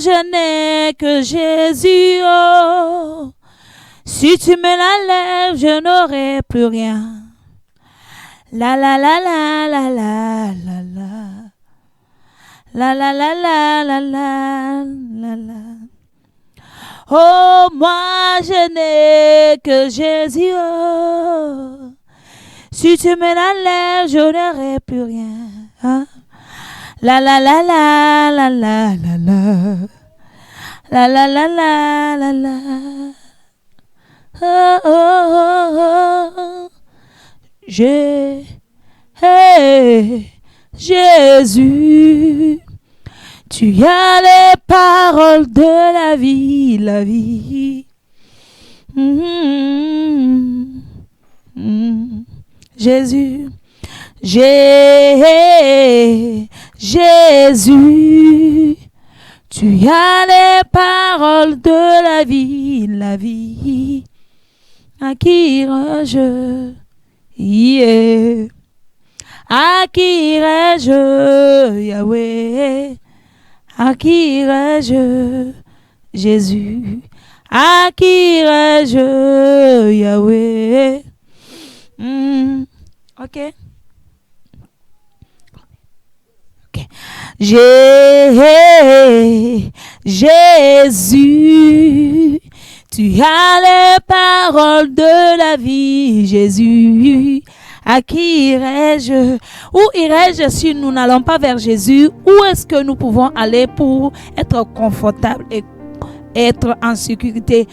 je n'ai que Jésus. Oh. Si tu me l'enlèves, je n'aurai plus rien. La la la la la la la la. La la la la la la la la. Oh, moi je n'ai que Jésus. Oh. Si tu me l'enlèves, je n'aurai plus rien. Hein? La la la la la la la la. La la la la la la. Oh, oh, oh, oh. Jésus, tu as les paroles de la vie, la vie. Jésus, Jésus, tu as les paroles de la vie, la vie. À qui irai-je? Yeah. À qui irai-je, Yahweh? À qui irai-je, Jésus? À qui irai-je, Yahweh? Ok. Jésus, tu as les paroles de la vie, Jésus. À qui irai-je? Où irai-je si nous n'allons pas vers Jésus? Où est-ce que nous pouvons aller pour être confortables et être en sécurité?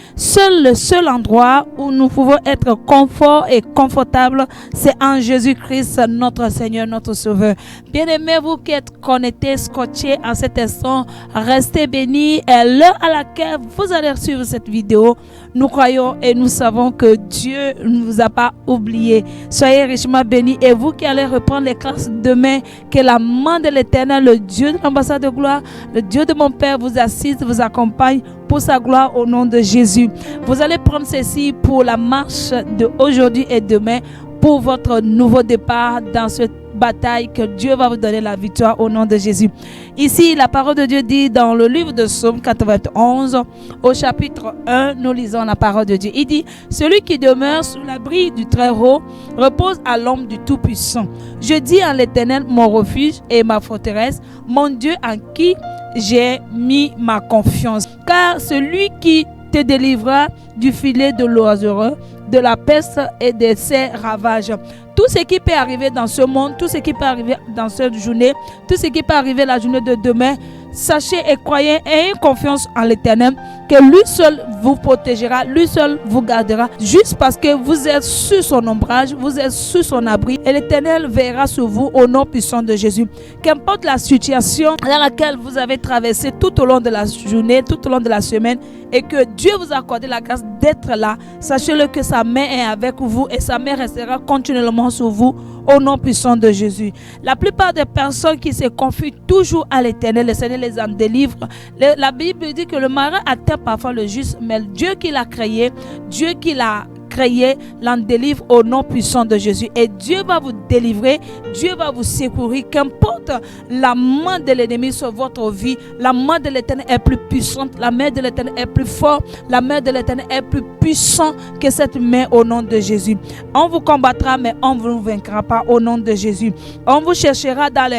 Le seul endroit où nous pouvons être confort et confortable, c'est en Jésus-Christ, notre Seigneur, notre Sauveur. Bien-aimés, vous qui êtes connectés, scotchés en cet instant, restez bénis. Et l'heure à laquelle vous allez suivre cette vidéo, nous croyons et nous savons que Dieu ne vous a pas oublié. Soyez richement bénis. Et vous qui allez reprendre les classes demain, que la main de l'Éternel, le Dieu de l'ambassade de gloire, le Dieu de mon Père vous assiste, vous accompagne pour sa gloire au nom de Jésus. Vous allez prendre ceci pour la marche d'aujourd'hui et demain, pour votre nouveau départ dans cette bataille que Dieu va vous donner la victoire au nom de Jésus. Ici, la parole de Dieu dit dans le livre de Psaume 91, au chapitre 1, nous lisons la parole de Dieu. Il dit, celui qui demeure sous l'abri du Très-Haut repose à l'ombre du Tout-Puissant. Je dis en l'Éternel mon refuge et ma forteresse, mon Dieu en qui j'ai mis ma confiance. Car celui qui te délivrera du filet de l'oiseleur, de la peste et de ses ravages. Tout ce qui peut arriver dans ce monde, tout ce qui peut arriver dans cette journée, tout ce qui peut arriver la journée de demain, sachez et croyez et ayez confiance en l'Éternel, que lui seul vous protégera, lui seul vous gardera, juste parce que vous êtes sous son ombrage, vous êtes sous son abri, et l'Éternel veillera sur vous au nom puissant de Jésus. Qu'importe la situation dans laquelle vous avez traversé tout au long de la journée, tout au long de la semaine, et que Dieu vous a accordé la grâce d'être là, sachez-le que sa main est avec vous et sa main restera continuellement sur vous au nom puissant de Jésus. La plupart des personnes qui se confient toujours à l'Éternel, le Seigneur les en délivre. La Bible dit que le malheur atteint parfois le juste, mais Dieu qui l'a créé, Dieu qui l'a créé, l'en délivre au nom puissant de Jésus. Et Dieu va vous délivrer, Dieu va vous secourir. Qu'importe la main de l'ennemi sur votre vie, la main de l'Éternel est plus puissante, la main de l'Éternel est plus forte, la main de l'Éternel est plus puissante que cette main au nom de Jésus. On vous combattra, mais on ne vous vaincra pas au nom de Jésus. On vous cherchera dans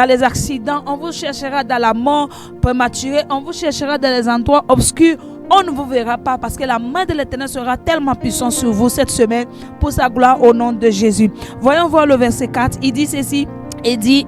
les accidents, on vous cherchera dans la mort prématurée, on vous cherchera dans les endroits obscurs. On ne vous verra pas parce que la main de l'Éternel sera tellement puissante sur vous cette semaine pour sa gloire au nom de Jésus. Voyons voir le verset 4. Il dit ceci. Il dit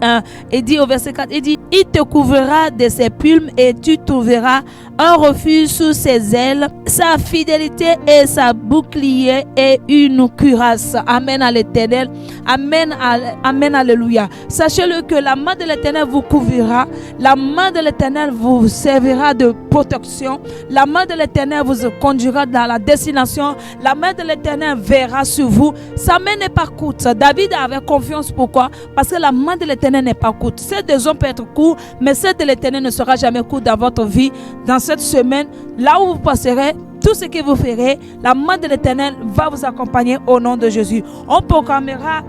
au verset 4, il dit, il te couvrira de ses plumes et tu trouveras un refuge sous ses ailes. Sa fidélité et sa bouclier et une cuirasse. Amen à l'Éternel. Amen, amen, alléluia. Sachez-le que la main de l'Éternel vous couvrira. La main de l'Éternel vous servira de protection. La main de l'Éternel vous conduira dans la destination. La main de l'Éternel verra sur vous. Sa main n'est pas courte. David avait confiance. Pourquoi? Parce que la main de l'Éternel n'est pas courte. Celle des hommes peut être courte, mais celle de l'Éternel ne sera jamais courte dans votre vie. Dans cette semaine, là où vous passerez, tout ce que vous ferez, la main de l'Éternel va vous accompagner au nom de Jésus. On programmera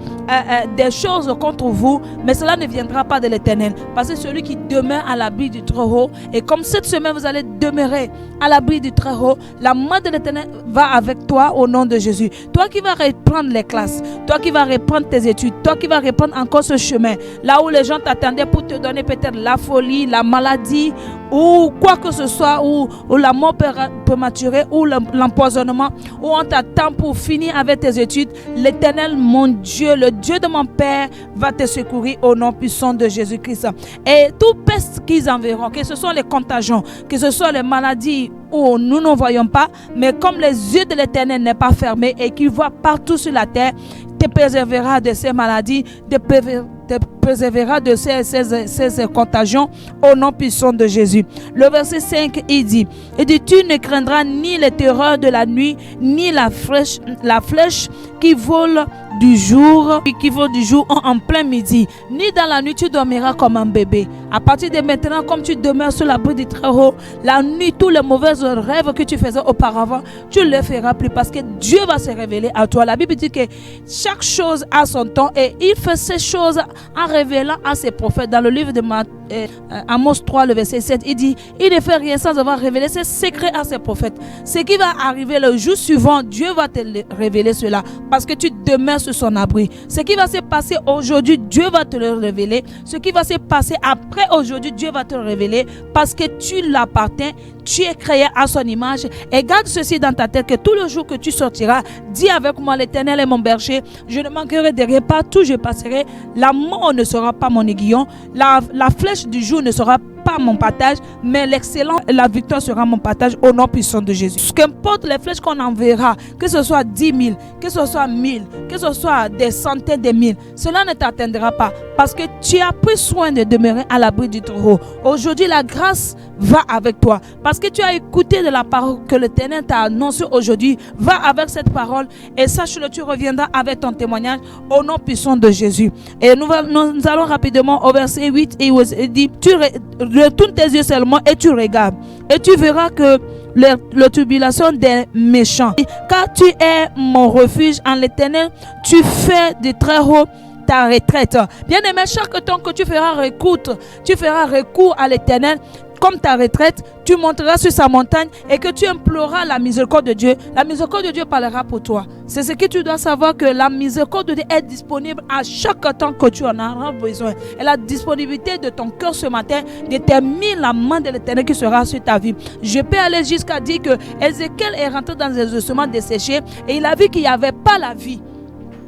des choses contre vous, mais cela ne viendra pas de l'Éternel, parce que celui qui demeure à l'abri du Très-Haut, et comme cette semaine vous allez demeurer à l'abri du Très-Haut, la main de l'Éternel va avec toi au nom de Jésus. Toi qui vas reprendre les classes, toi qui vas reprendre tes études, toi qui vas reprendre encore ce chemin, là où les gens t'attendaient pour te donner peut-être la folie, la maladie, ou quoi que ce soit, ou la mort prématurée, ou l'empoisonnement, où on t'attend pour finir avec tes études, l'Éternel, mon Dieu, le Dieu de mon Père, va te secourir au nom puissant de Jésus-Christ. Et tout peste qu'ils enverront, que ce soit les contagions, que ce soit les maladies où nous ne voyons pas, mais comme les yeux de l'Éternel n'est pas fermés et qu'il voit partout sur la terre, te préservera de ces maladies, te préservera de ces contagions au nom puissant de Jésus. Le verset 5, il dit, tu ne craindras ni les terreurs de la nuit, ni la flèche qui vole du jour en plein midi, ni dans la nuit tu dormiras comme un bébé. À partir de maintenant, comme tu demeures sur l'abri du Très-Haut, la nuit, tous les mauvais rêves que tu faisais auparavant, tu ne les feras plus, parce que Dieu va se révéler à toi. La Bible dit que chaque chose a son temps, et il fait ces choses en révélant à ses prophètes. Dans le livre de Amos 3, le verset 7, il dit, il ne fait rien sans avoir révélé ses secrets à ses prophètes. Ce qui va arriver le jour suivant, Dieu va te révéler cela, parce que tu demeures sur son abri. Ce qui va se passer aujourd'hui, Dieu va te le révéler. Ce qui va se passer après aujourd'hui, Dieu va te le révéler, parce que tu l'appartiens, tu es créé à son image. Et garde ceci dans ta tête, que tout le jour que tu sortiras, dis avec moi, l'Éternel est mon berger, je ne manquerai de rien, partout je passerai, la mort ne sera pas mon aiguillon, la flèche du jour ne sera pas mon partage, mais l'excellence et la victoire sera mon partage au nom puissant de Jésus. Qu'importe les flèches qu'on enverra, que ce soit 10 000, que ce soit 1000, que ce soit des centaines de mille, cela ne t'atteindra pas, parce que tu as pris soin de demeurer à l'abri du Très-Haut. Aujourd'hui, la grâce va avec toi, parce que tu as écouté de la parole que l'Éternel t'a annoncée aujourd'hui. Va avec cette parole et sache-le, tu reviendras avec ton témoignage au nom puissant de Jésus. Et nous allons rapidement au verset 8, et il dit, tu retourne tes yeux seulement et tu regardes, et tu verras que la tribulation des méchants, car tu es mon refuge en l'Éternel, tu fais du Très-Haut ta retraite. Bien aimé, chaque temps que tu feras recours à l'Éternel comme ta retraite, tu monteras sur sa montagne et que tu imploreras la miséricorde de Dieu. La miséricorde de Dieu parlera pour toi. C'est ce que tu dois savoir, que la miséricorde de Dieu est disponible à chaque temps que tu en auras besoin. Et la disponibilité de ton cœur ce matin détermine la main de l'Éternel qui sera sur ta vie. Je peux aller jusqu'à dire que Ézéchiel est rentré dans les ossements desséchés et il a vu qu'il n'y avait pas la vie.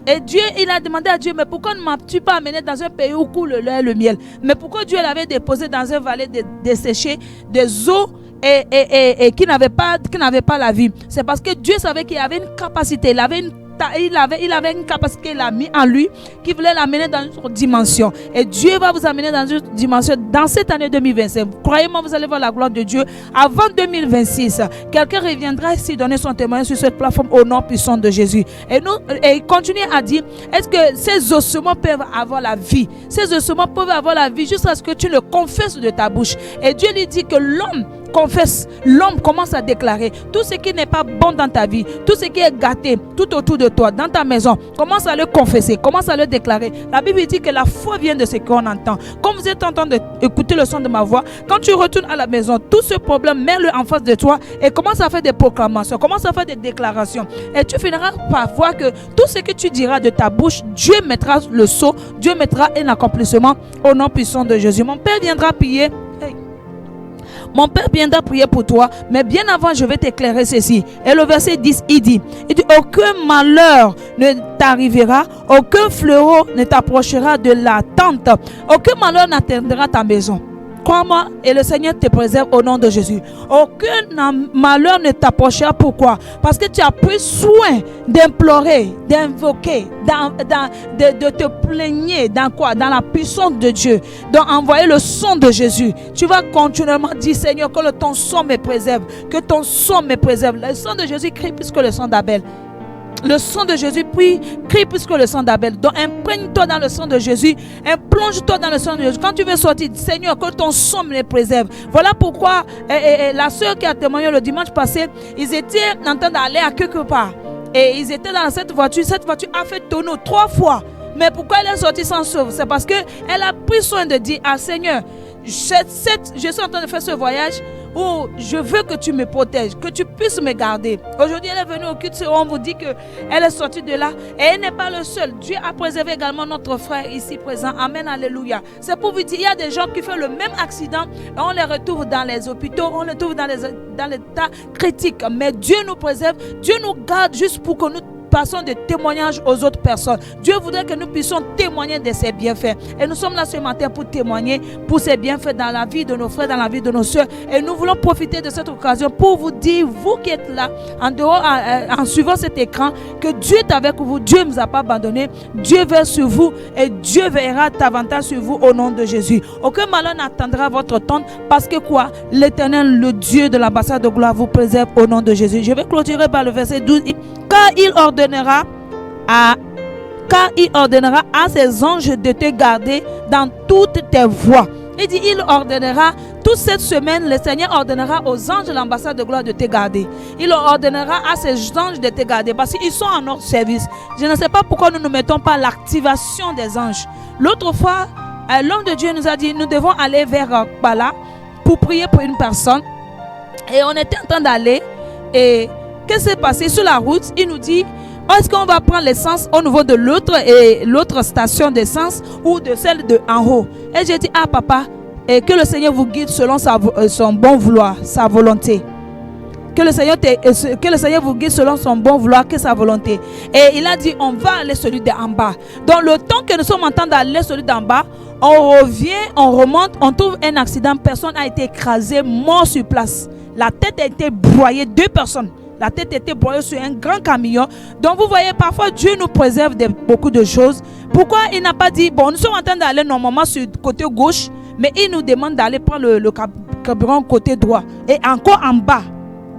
Et Dieu, il a demandé à Dieu, mais pourquoi ne m'as-tu pas amené dans un pays où coule le lait et le miel? Mais pourquoi Dieu l'avait déposé dans une vallée desséchée, des eaux et qui n'avait pas la vie? C'est parce que Dieu savait qu'il avait une capacité, il avait une capacité qu'il a mis en lui, qui voulait l'amener dans une autre dimension. Et Dieu va vous amener dans une autre dimension dans cette année 2025. Croyez-moi, vous allez voir la gloire de Dieu. Avant 2026, quelqu'un reviendra ici donner son témoignage sur cette plateforme au nom puissant de Jésus. Et il continue à dire, est-ce que ces ossements peuvent avoir la vie? Ces ossements peuvent avoir la vie jusqu'à ce que tu le confesses de ta bouche. Et Dieu lui dit que l'homme confesse, l'homme commence à déclarer tout ce qui n'est pas bon dans ta vie, tout ce qui est gâté tout autour de toi, dans ta maison, commence à le confesser, commence à le déclarer. La Bible dit que la foi vient de ce qu'on entend. Comme vous êtes en train d'écouter le son de ma voix, quand tu retournes à la maison, tout ce problème, mets-le en face de toi et commence à faire des proclamations, commence à faire des déclarations. Et tu finiras par voir que tout ce que tu diras de ta bouche, Dieu mettra le sceau, Dieu mettra un accomplissement au nom puissant de Jésus. Mon Père viendra prier. Mon Père viendra prier pour toi, mais bien avant, je vais t'éclairer ceci. Et le verset 10, il dit, aucun malheur ne t'arrivera, aucun fléau ne t'approchera de la tente, aucun malheur n'atteindra ta maison. Crois-moi, et le Seigneur te préserve au nom de Jésus. Aucun malheur ne t'approchera. Pourquoi? Parce que tu as pris soin d'implorer, d'invoquer, de te plaigner dans quoi? Dans la puissance de Dieu. Donc envoyer le son de Jésus. Tu vas continuellement dire, Seigneur, que ton son me préserve, que ton son me préserve. Le son de Jésus crie plus que le son d'Abel. le sang de Jésus crie plus que le sang d'Abel. Donc imprègne-toi dans le sang de Jésus, plonge-toi dans le sang de Jésus. Quand tu veux sortir, Seigneur, que ton sang me les préserve. Voilà pourquoi la sœur qui a témoigné le dimanche passé, ils étaient en train d'aller à quelque part. Et ils étaient dans cette voiture a fait tonneau 3 fois. Mais pourquoi elle est sortie sans sauve? C'est parce qu'elle a pris soin de dire, ah Seigneur, je suis en train de faire ce voyage où je veux que tu me protèges, que tu puisses me garder. Aujourd'hui, elle est venue au culte, on vous dit qu'elle est sortie de là. Et elle n'est pas le seul. Dieu a préservé également notre frère ici présent. Amen, alléluia. C'est pour vous dire, il y a des gens qui font le même accident et on les retrouve dans les hôpitaux, on les trouve dans l'état critique. Mais Dieu nous préserve, Dieu nous garde juste pour que nous passons de témoignages aux autres personnes. Dieu voudrait que nous puissions témoigner de ses bienfaits. Et nous sommes là ce matin pour témoigner pour ses bienfaits dans la vie de nos frères, dans la vie de nos soeurs. Et nous voulons profiter de cette occasion pour vous dire, vous qui êtes là, en dehors, en suivant cet écran, que Dieu est avec vous. Dieu ne nous a pas abandonnés. Dieu veille sur vous et Dieu veillera davantage sur vous au nom de Jésus. Aucun malheur n'attendra votre temps parce que quoi? L'Éternel, le Dieu de l'ambassade de gloire, vous préserve au nom de Jésus. Je vais clôturer par le verset 12. Car il ordonnera à ses anges de te garder dans toutes tes voies. Il dit, il ordonnera, toute cette semaine, le Seigneur ordonnera aux anges de l'ambassade de gloire de te garder. Il ordonnera à ses anges de te garder parce qu'ils sont en notre service. Je ne sais pas pourquoi nous ne mettons pas l'activation des anges. L'autre fois, l'homme de Dieu nous a dit, nous devons aller vers Bala pour prier pour une personne. Et on était en train d'aller et qu'est-ce qui s'est passé sur la route? Il nous dit, est-ce qu'on va prendre l'essence au niveau de l'autre station d'essence ou de celle de en haut? Et j'ai dit, ah papa, et que le Seigneur vous guide selon son bon vouloir, sa volonté. Que le Seigneur vous guide selon son bon vouloir, que sa volonté. Et il a dit, on va aller celui d'en bas. Dans le temps que nous sommes en train d'aller celui d'en bas, on revient, on remonte, on trouve un accident, personne a été écrasée, mort sur place. La tête a été broyée, 2 personnes. La tête était broyée sur un grand camion. Donc vous voyez, parfois Dieu nous préserve de beaucoup de choses. Pourquoi il n'a pas dit, bon, nous sommes en train d'aller normalement sur le côté gauche, mais il nous demande d'aller prendre le carburant côté droit. Et encore en bas.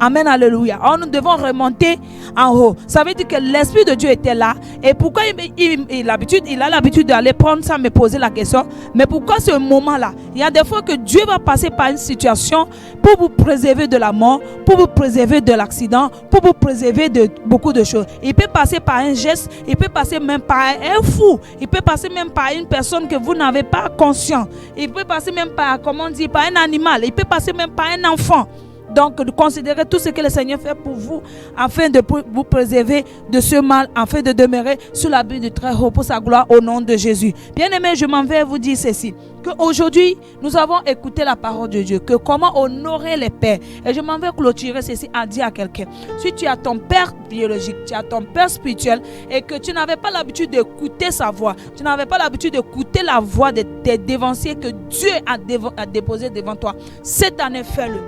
Amen, alléluia. Alors nous devons remonter en haut. Ça veut dire que l'Esprit de Dieu était là. Et pourquoi il a l'habitude d'aller prendre ça, me poser la question. Mais pourquoi ce moment-là? Il y a des fois que Dieu va passer par une situation pour vous préserver de la mort, pour vous préserver de l'accident, pour vous préserver de beaucoup de choses. Il peut passer par un geste, il peut passer même par un fou, il peut passer même par une personne que vous n'avez pas conscience. Il peut passer même par, comment dire, par un animal. Il peut passer même par un enfant. Donc, considérez tout ce que le Seigneur fait pour vous, afin de vous préserver de ce mal, afin de demeurer sous l'abri du Très-Haut pour sa gloire au nom de Jésus. Bien-aimés, je m'en vais vous dire ceci, qu'aujourd'hui, nous avons écouté la parole de Dieu, que comment honorer les pères. Et je m'en vais clôturer ceci à dire à quelqu'un. Si tu as ton père biologique, tu as ton père spirituel, et que tu n'avais pas l'habitude d'écouter sa voix, tu n'avais pas l'habitude d'écouter la voix de tes dévanciers que Dieu a déposé devant toi, cette année, fais-le.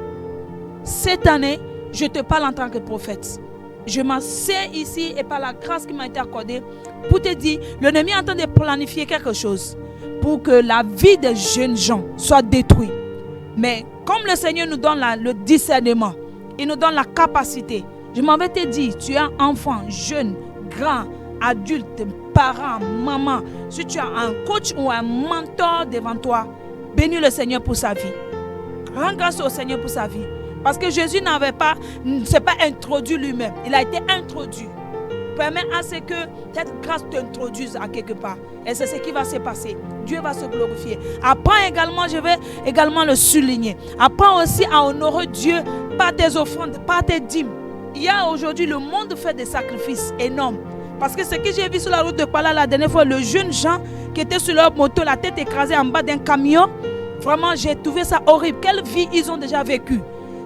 Cette année, je te parle en tant que prophète. Je m'assieds ici et par la grâce qui m'a été accordée pour te dire, l'ennemi est en train de planifier quelque chose pour que la vie des jeunes gens soit détruite. Mais comme le Seigneur nous donne le discernement, il nous donne la capacité. Je m'en vais te dire, tu es un enfant, jeune, grand, adulte, parent, maman. Si tu as un coach ou un mentor devant toi, bénis le Seigneur pour sa vie. Rends grâce au Seigneur pour sa vie. Parce que Jésus ne s'est pas introduit lui-même. Il a été introduit. Permets à ce que cette grâce t'introduise à quelque part. Et c'est ce qui va se passer. Dieu va se glorifier. Apprends également, je vais également le souligner. Apprends aussi à honorer Dieu par tes offrandes, par tes dîmes. Il y a aujourd'hui, le monde fait des sacrifices énormes. Parce que ce que j'ai vu sur la route de Kuala la dernière fois, le jeune Jean qui était sur leur moto, la tête écrasée en bas d'un camion. Vraiment, j'ai trouvé ça horrible. Quelle vie ils ont déjà vécu?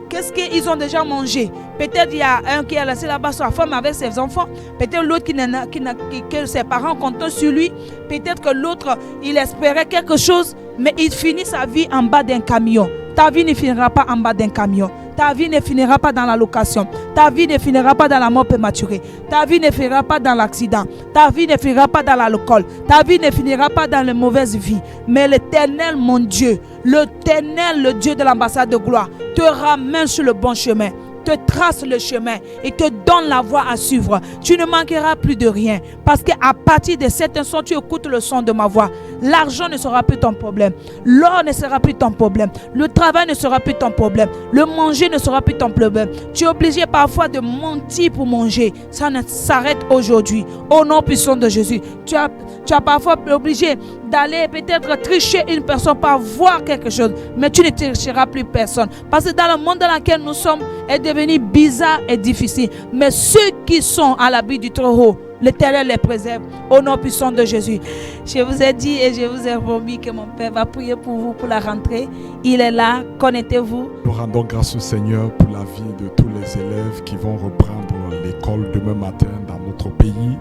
Qu'est-ce qu'ils ont déjà mangé? Peut-être il y a un qui a laissé là-bas sa femme avec ses enfants. Peut-être l'autre que ses parents comptaient sur lui. Peut-être que l'autre, il espérait quelque chose, mais il finit sa vie en bas d'un camion. Ta vie ne finira pas en bas d'un camion. Ta vie ne finira pas dans la location. Ta vie ne finira pas dans la mort prématurée. Ta vie ne finira pas dans l'accident. Ta vie ne finira pas dans l'alcool. Ta vie ne finira pas dans les mauvaises vies. Mais l'Éternel, mon Dieu, l'Éternel, le Dieu de l'ambassade de gloire, te ramène sur le bon chemin. te trace le chemin et te donne la voie à suivre. Tu ne manqueras plus de rien parce qu'à partir de cet instant, tu écoutes le son de ma voix. L'argent ne sera plus ton problème. L'or ne sera plus ton problème. Le travail ne sera plus ton problème. Le manger ne sera plus ton problème. Tu es obligé parfois de mentir pour manger. Ça ne s'arrête aujourd'hui. Au nom puissant de Jésus. Tu as parfois obligé d'aller peut-être tricher une personne pour voir quelque chose. Mais tu ne tricheras plus personne. Parce que dans le monde dans lequel nous sommes est devenu bizarre et difficile. Mais ceux qui sont à l'abri du Très-Haut, l'Éternel les préserve au nom puissant de Jésus. Je vous ai dit et je vous ai promis que mon Père va prier pour vous pour la rentrée. Il est là, connectez-vous. Nous rendons grâce au Seigneur pour la vie de tous les élèves qui vont reprendre l'école demain matin dans notre pays.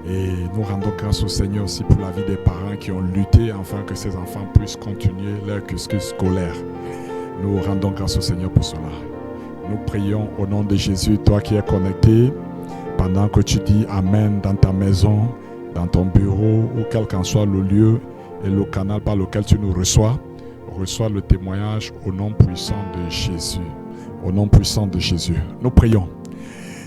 Et nous rendons grâce au Seigneur aussi pour la vie des parents qui ont lutté afin que ces enfants puissent continuer leur cursus scolaire. Nous rendons grâce au Seigneur pour cela. Nous prions au nom de Jésus, toi qui es connecté, pendant que tu dis Amen dans ta maison, dans ton bureau ou quel qu'en soit le lieu et le canal par lequel tu nous reçois le témoignage au nom puissant de Jésus. Au nom puissant de Jésus. Nous prions.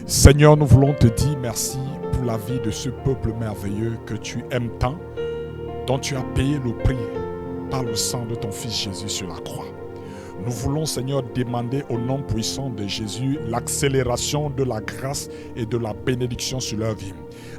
Seigneur, nous voulons te dire merci pour la vie de ce peuple merveilleux que tu aimes tant, dont tu as payé le prix par le sang de ton Fils Jésus sur la croix. Nous voulons, Seigneur, demander au nom puissant de Jésus l'accélération de la grâce et de la bénédiction sur leur vie.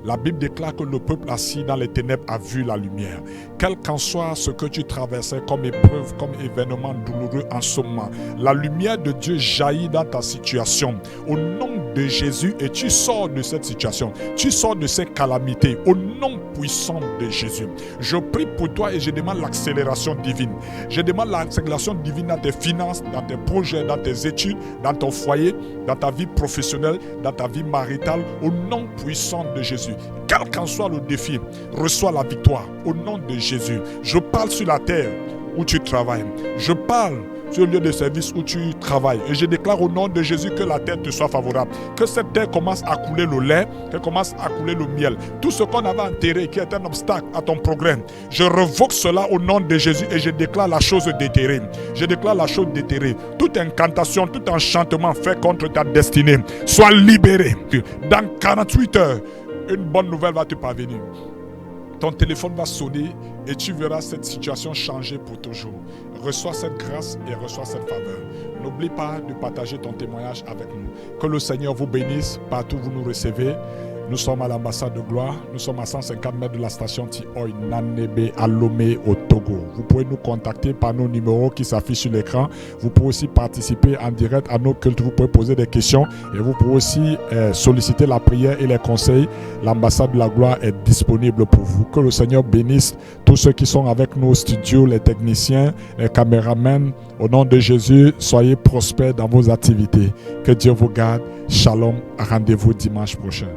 La Bible déclare que le peuple assis dans les ténèbres a vu la lumière. Quel qu'en soit ce que tu traversais comme épreuve, comme événement douloureux en ce moment, la lumière de Dieu jaillit dans ta situation. Au nom de Jésus, et tu sors de cette situation. Tu sors de ces calamités. Au nom puissant de Jésus. Je prie pour toi et je demande l'accélération divine. Je demande l'accélération divine dans tes finances, dans tes projets, dans tes études, dans ton foyer, dans ta vie professionnelle, dans ta vie maritale. Au nom puissant de Jésus. Quel qu'en soit le défi, reçois la victoire au nom de Jésus. Je parle sur la terre où tu travailles. Je parle sur le lieu de service où tu travailles. Et je déclare au nom de Jésus que la terre te soit favorable. Que cette terre commence à couler le lait, qu'elle commence à couler le miel. Tout ce qu'on avait enterré qui est un obstacle à ton progrès, je revoque cela au nom de Jésus et je déclare la chose déterrée. Je déclare la chose déterrée. Toute incantation, tout enchantement fait contre ta destinée soit libéré. Dans 48 heures, une bonne nouvelle va te parvenir. Ton téléphone va sonner et tu verras cette situation changer pour toujours. Reçois cette grâce et reçois cette faveur. N'oublie pas de partager ton témoignage avec nous. Que le Seigneur vous bénisse partout où vous nous recevez. Nous sommes à l'ambassade de gloire. Nous sommes à 150 mètres de la station Tioy Nanebe à Lomé au Togo. Vous pouvez nous contacter par nos numéros qui s'affichent sur l'écran. Vous pouvez aussi participer en direct à nos cultes. Vous pouvez poser des questions et vous pouvez aussi solliciter la prière et les conseils. L'ambassade de la gloire est disponible pour vous. Que le Seigneur bénisse tous ceux qui sont avec nous au studio, les techniciens, les caméramans. Au nom de Jésus, soyez prospères dans vos activités. Que Dieu vous garde. Shalom. Rendez-vous dimanche prochain.